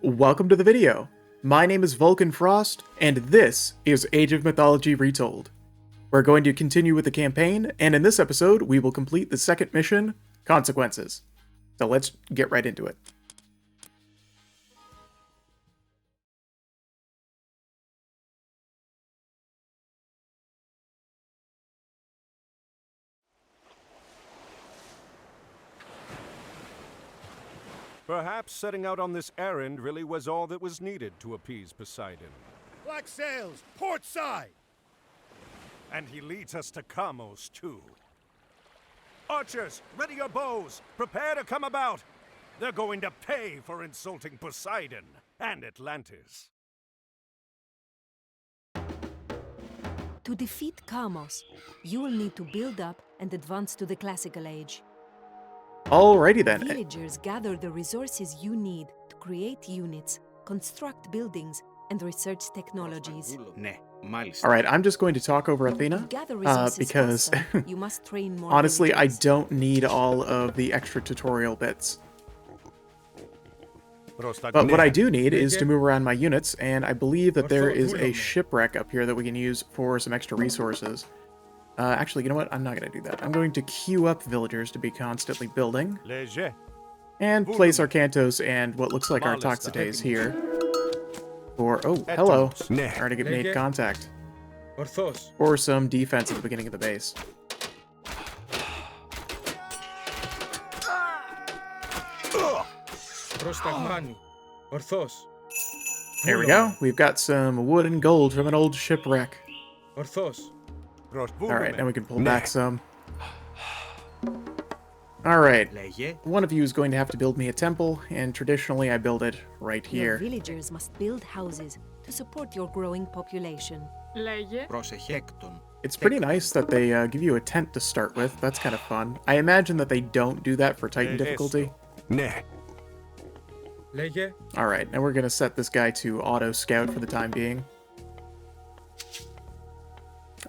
Welcome to the video. My name is Vulcan Frost, and this is Age of Mythology Retold. We're going to continue with the campaign, and in this episode, we will complete the second mission, Consequences. So let's get right into it. Perhaps setting out on this errand really was all that was needed to appease Poseidon. Black sails, port side! And he leads us to Kamos, too. Archers, ready your bows! Prepare to come about! They're going to pay for insulting Poseidon and Atlantis. To defeat Kamos, you will need to build up and advance to the classical age. Alrighty then. Villagers gather the resources you need to create units, construct buildings, and research technologies. Alright, I'm just going to talk over Athena, because you must train more honestly, villagers. I don't need all of the extra tutorial bits. But what I do need is to move around my units, and I believe that there is a shipwreck up here that we can use for some extra resources. Actually, you know what? I'm not going to do that. I'm going to queue up villagers to be constantly building. And place our Cantos and what looks like our Toxitates here. Oh, hello. Trying to make contact. Or some defense at the beginning of the base. There we go. We've got some wood and gold from an old shipwreck. Alright, now we can pull back some. Alright, one of you is going to have to build me a temple, and traditionally I build it right Your here. villagers must build houses to support your growing population. It's pretty nice that they give you a tent to start with. That's kind of fun. I imagine that they don't do that for Titan difficulty. Alright, now we're going to set this guy to auto scout for the time being.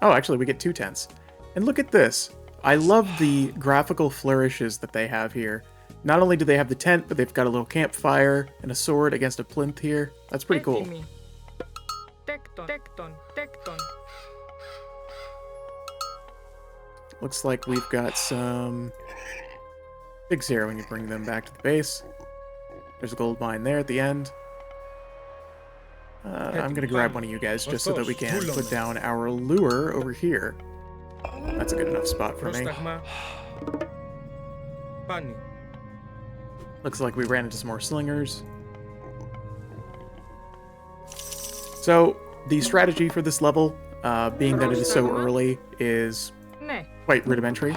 Oh, actually, we get 2 tents. And look at this. I love the graphical flourishes that they have here. Not only do they have the tent, but they've got a little campfire and a sword against a plinth here. That's pretty cool. Looks like we've got some pigs here when you bring them back to the base. There's a gold mine there at the end. I'm going to grab one of you guys just so that we can put down our lure over here. That's a good enough spot for me. Looks like we ran into some more slingers. So, the strategy for this level, being that it is so early, is quite rudimentary.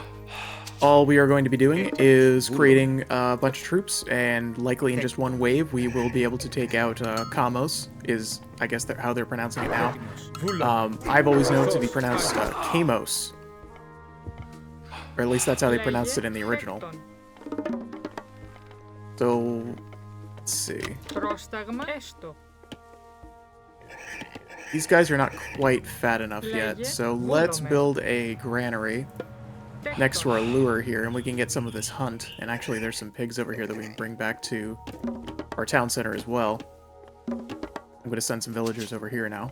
All we are going to be doing is creating a bunch of troops, and likely in just one wave, we will be able to take out Kamos, is, I guess, how they're pronouncing it now. I've always known it to be pronounced Kamos. Or at least that's how they pronounced it in the original. So, let's see. These guys are not quite fat enough yet, so let's build a granary next to our lure here, and we can get some of this hunt. And actually, there's some pigs over here that we can bring back to our town center as well. I'm going to send some villagers over here now.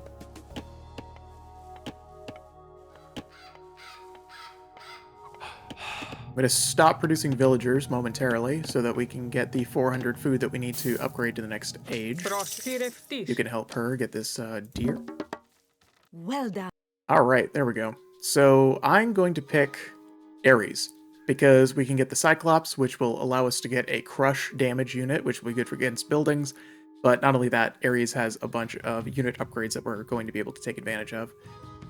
I'm going to stop producing villagers momentarily so that we can get the 400 food that we need to upgrade to the next age. You can help her get this deer. Well done. Alright, there we go. So I'm going to pick Ares, because we can get the Cyclops, which will allow us to get a crush damage unit, which will be good for against buildings. But not only that, Ares has a bunch of unit upgrades that we're going to be able to take advantage of.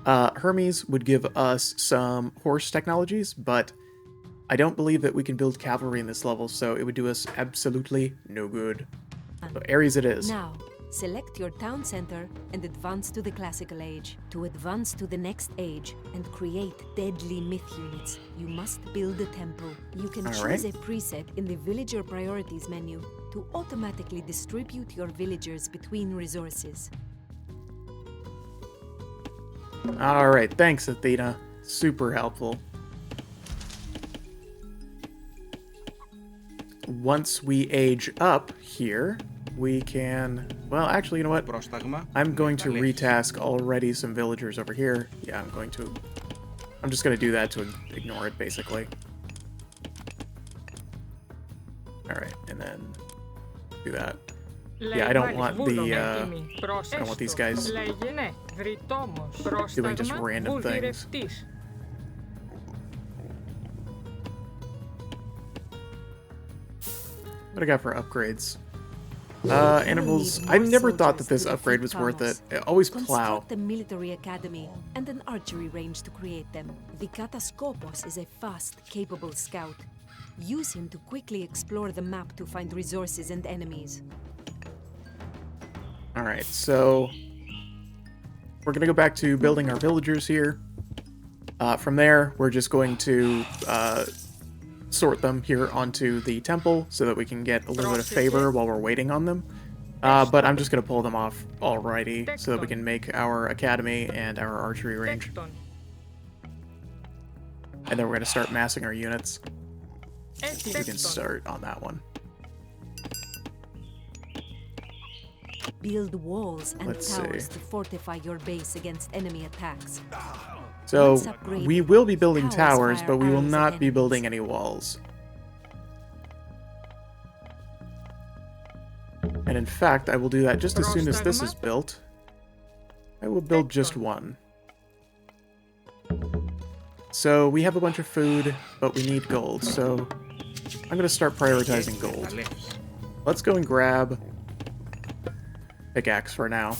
Hermes would give us some horse technologies, but I don't believe that we can build cavalry in this level, so it would do us absolutely no good. So Ares it is. Now, select your town center and advance to the classical age. To advance to the next age and create deadly myth units, you must build a temple. You can choose a preset in the villager priorities menu to automatically distribute your villagers between resources. Alright, thanks Athena. Super helpful. Once we age up here, we can... Well, actually, you know what? I'm going to retask already some villagers over here. Yeah, I'm just going to do that to ignore it, basically. Alright, and then do that. Yeah, I don't want these guys doing just random things. What I got for upgrades? Animals. I never thought that this upgrade was worth it. Always plow. Construct a military academy and an archery range to create them. The Kataskopos is a fast, capable scout. Use him to quickly explore the map to find resources and enemies. Alright, so we're going to go back to building our villagers here. From there, we're just going to sort them here onto the temple so that we can get a little bit of favor while we're waiting on them. But I'm just going to pull them off already so that we can make our academy and our archery range. And then we're going to start massing our units. We can start on that one. Build walls and towers to fortify your base against enemy attacks. So, we will be building towers, but we will not be building any walls. And in fact, I will do that just as soon as this is built. I will build just one. So, we have a bunch of food, but we need gold, so I'm going to start prioritizing gold. Let's go and grab pickaxe for now.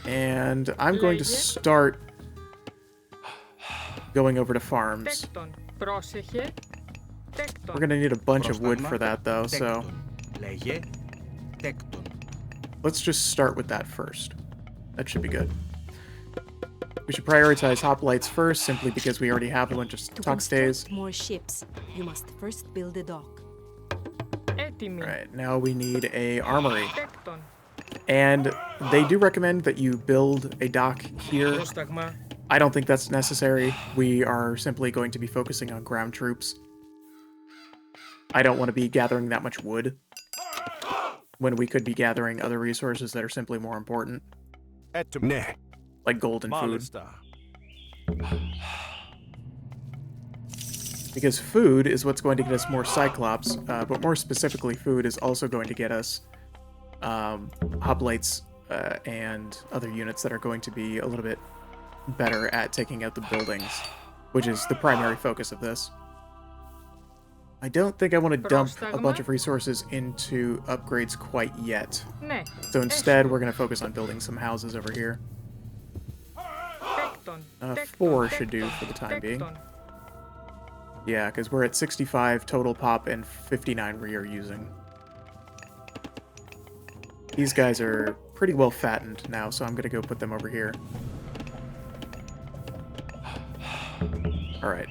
And I'm going to start going over to farms. We're going to need a bunch of wood for that, though, so let's just start with that first. That should be good. We should prioritize hoplites first, simply because we already have a bunch of stock stays. More ships, you must first build a dock. Alright, now we need a armory. And they do recommend that you build a dock here. I don't think that's necessary. We are simply going to be focusing on ground troops. I don't want to be gathering that much wood when we could be gathering other resources that are simply more important. Like gold and food. Because food is what's going to get us more Cyclops, but more specifically, food is also going to get us hoplites and other units that are going to be a little bit better at taking out the buildings, which is the primary focus of this. I don't think I want to dump a bunch of resources into upgrades quite yet. So instead, we're going to focus on building some houses over here. 4 should do for the time being. Yeah, because we're at 65 total pop and 59 we are using. These guys are pretty well fattened now, so I'm going to go put them over here. Alright.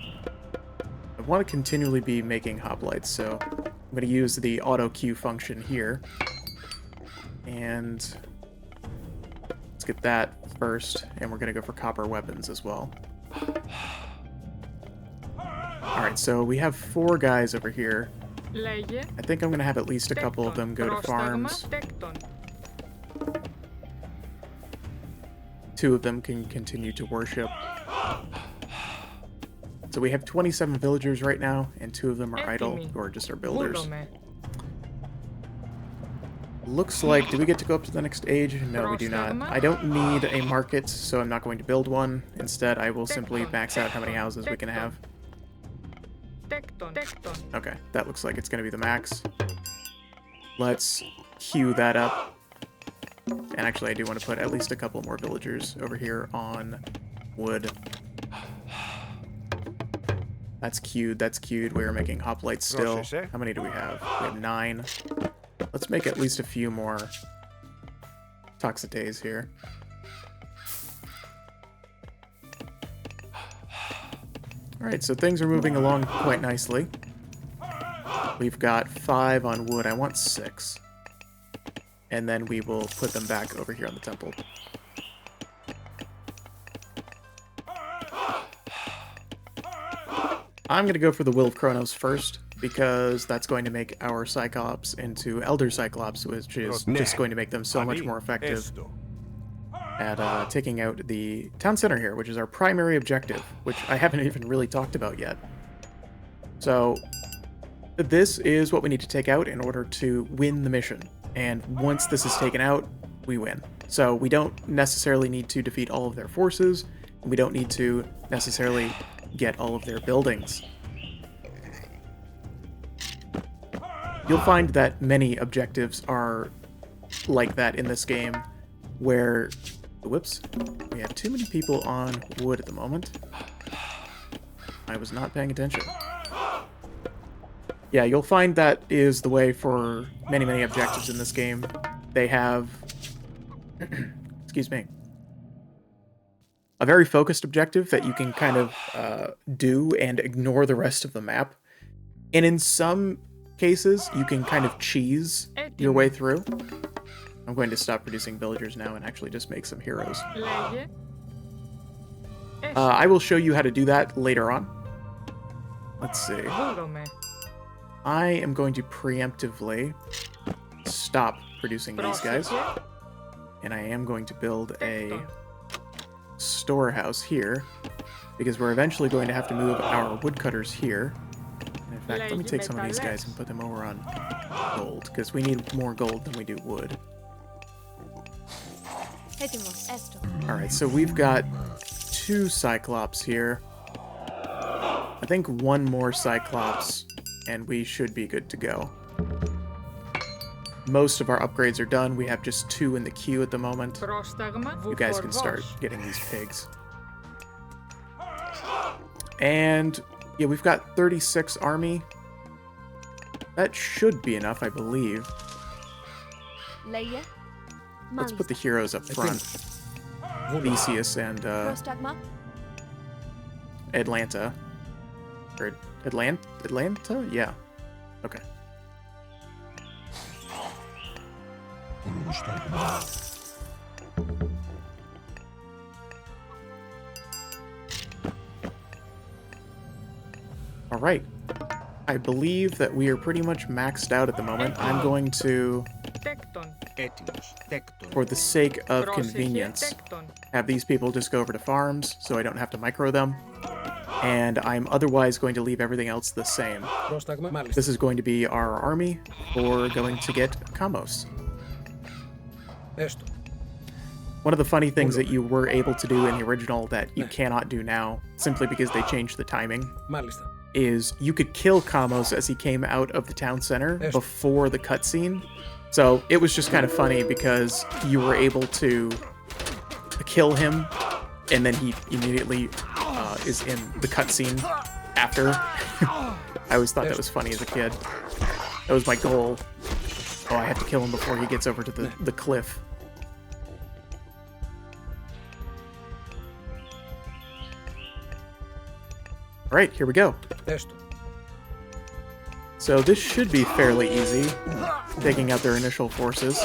I want to continually be making hoplites, so I'm going to use the auto queue function here. And let's get that first, and we're going to go for copper weapons as well. Alright, so we have 4 guys over here. I think I'm going to have at least a couple of them go to farms. 2 of them can continue to worship. So we have 27 villagers right now, and 2 of them are idle, or just our builders. Looks like, do we get to go up to the next age? No, we do not. I don't need a market, so I'm not going to build one. Instead, I will simply max out how many houses we can have. Okay, that looks like it's going to be the max. Let's queue that up. And actually, I do want to put at least a couple more villagers over here on wood. That's queued, that's queued. We're making hoplites still. How many do we have? We have 9. Let's make at least a few more toxitates here. Alright, so things are moving along quite nicely. We've got 5 on wood. I want 6. And then we will put them back over here on the temple. I'm going to go for the Will of Kronos first, because that's going to make our Cyclops into Elder Cyclops, which is just going to make them so much more effective at taking out the town center here, which is our primary objective, which I haven't even really talked about yet. So this is what we need to take out in order to win the mission. And once this is taken out, we win. So we don't necessarily need to defeat all of their forces, and we don't need to necessarily get all of their buildings. You'll find that many objectives are like that in this game, where... Whoops. We have too many people on wood at the moment. I was not paying attention. Yeah, you'll find that is the way for many, many objectives in this game. They have... excuse me. A very focused objective that you can kind of do and ignore the rest of the map. And in some cases, you can kind of cheese your way through. I'm going to stop producing villagers now and actually just make some heroes. I will show you how to do that later on. Let's see. I am going to preemptively stop producing these guys. And I am going to build a storehouse here, because we're eventually going to have to move our woodcutters here. And in fact, let me take some of these guys and put them over on gold, because we need more gold than we do wood. Alright, so we've got 2 Cyclops here. I think 1 more Cyclops, and we should be good to go. Most of our upgrades are done. We have just 2 in the queue at the moment. You guys can start getting these pigs. And yeah, we've got 36 army. That should be enough, I believe. Let's put the heroes up front. Theseus and Atlanta. Or Atlanta? Yeah. Okay. All right. I believe that we are pretty much maxed out at the moment. I'm going to, for the sake of convenience, have these people just go over to farms so I don't have to micro them. And I'm otherwise going to leave everything else the same. This is going to be our army for going to get Kamos. One of the funny things that you were able to do in the original that you cannot do now, simply because they changed the timing, is you could kill Kamos as he came out of the town center before the cutscene. So it was just kind of funny because you were able to kill him, and then he immediately is in the cutscene after. I always thought that was funny as a kid. That was my goal. Oh, I have to kill him before he gets over to the cliff. Alright, here we go. So this should be fairly easy, taking out their initial forces.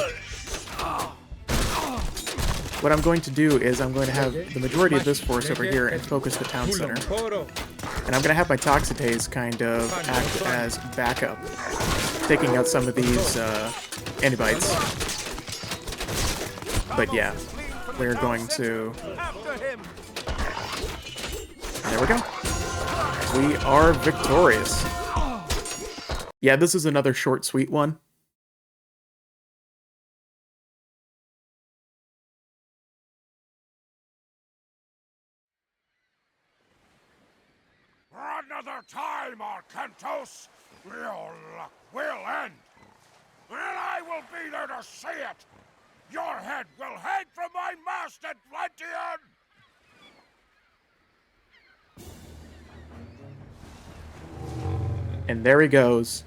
What I'm going to do is I'm going to have the majority of this force over here and focus the town center. And I'm going to have my Toxitates kind of act as backup, taking out some of these Antibites. But yeah, we're going to... There we go. We are victorious. Yeah, this is another short, sweet one. For another time, Arcantos, your luck will end. And I will be there to see it. Your head will hang from my mast, Atlantean! And there he goes.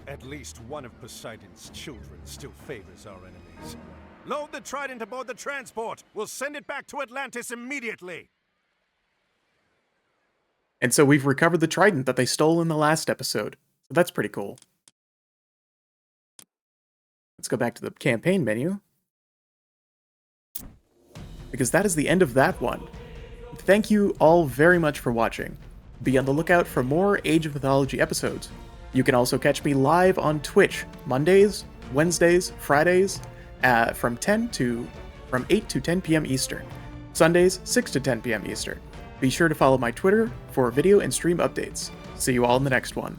At least one of Poseidon's children still favors our enemies. Load the trident aboard the transport. We'll send it back to Atlantis immediately. And so we've recovered the trident that they stole in the last episode. So that's pretty cool. Let's go back to the campaign menu, because that is the end of that one. Thank you all very much for watching. be on the lookout for more Age of Mythology episodes. You can also catch me live on Twitch Mondays, Wednesdays, Fridays from 8 to 10 p.m. Eastern. Sundays, 6 to 10 p.m. Eastern. Be sure to follow my Twitter for video and stream updates. See you all in the next one.